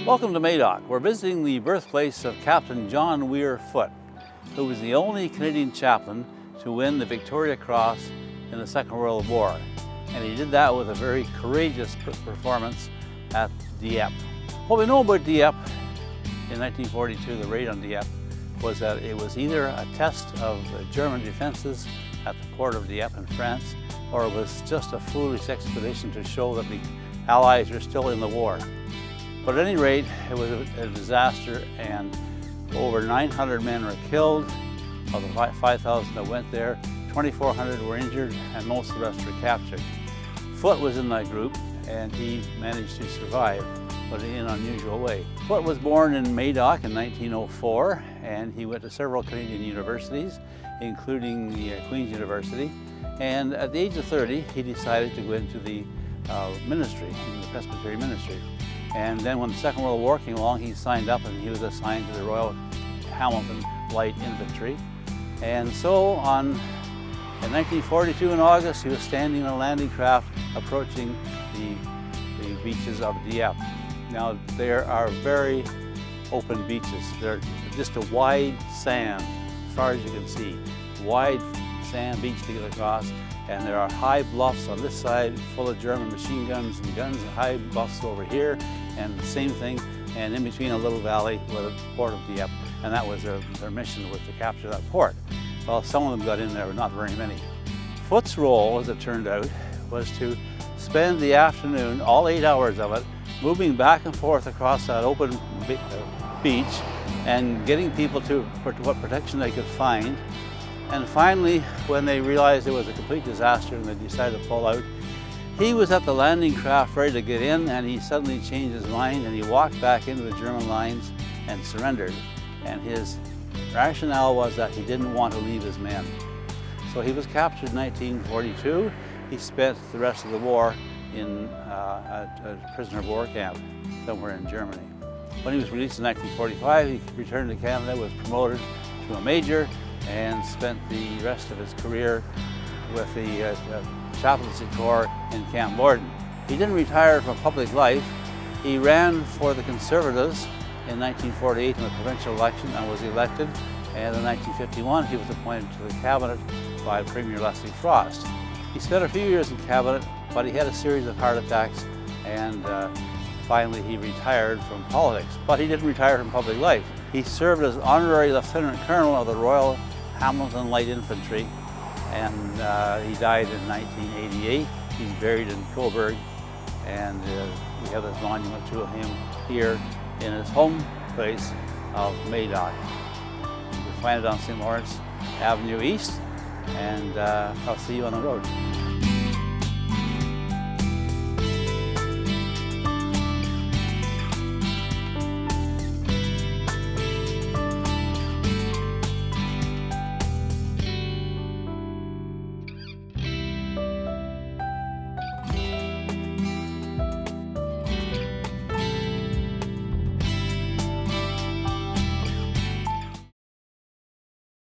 Welcome to Madoc. We're visiting the birthplace of Captain John Weir Foote, who was the only Canadian chaplain to win the Victoria Cross in the Second World War. And he did that with a very courageous performance at Dieppe. What we know about Dieppe in 1942, the raid on Dieppe, was that it was either a test of the German defenses at the port of Dieppe in France, or it was just a foolish expedition to show that the Allies were still in the war. But at any rate, it was a disaster, and over 900 men were killed. Of the 5,000 that went there, 2,400 were injured, and most of the rest were captured. Foote was in that group, and he managed to survive, but in an unusual way. Foote was born in Madoc in 1904, and he went to several Canadian universities, including the Queen's University. And at the age of 30, he decided to go into the ministry, in the Presbyterian ministry. And then when the Second World War came along, he signed up and he was assigned to the Royal Hamilton Light Infantry. And so in 1942 in August, he was standing on a landing craft approaching the beaches of Dieppe. Now, there are very open beaches. They're just a wide sand, as far as you can see. Wide sand beach to get across. And there are high bluffs on this side full of German machine guns and high bluffs over here, and the same thing, and in between a little valley with the port of Dieppe. And that was their mission, was to capture that port. Well, some of them got in there, but not very many. Foote's role, as it turned out, was to spend the afternoon, all 8 hours of it, moving back and forth across that open beach and getting people to what protection they could find. And finally, when they realized it was a complete disaster and they decided to pull out, he was at the landing craft ready to get in, and he suddenly changed his mind and he walked back into the German lines and surrendered. And his rationale was that he didn't want to leave his men. So he was captured in 1942. He spent the rest of the war in a prisoner of war camp somewhere in Germany. When he was released in 1945, he returned to Canada, was promoted to a major, and spent the rest of his career with the chaplaincy corps in Camp Morden. He didn't retire from public life. He ran for the Conservatives in 1948 in the provincial election and was elected. And in 1951, he was appointed to the cabinet by Premier Leslie Frost. He spent a few years in cabinet, but he had a series of heart attacks, and finally he retired from politics. But he didn't retire from public life. He served as honorary lieutenant colonel of the Royal Hamilton Light Infantry, and he died in 1988. He's buried in Coburg, and we have this monument to him here in his home place of Madoc. You can find it on St. Lawrence Avenue East, and I'll see you on the road.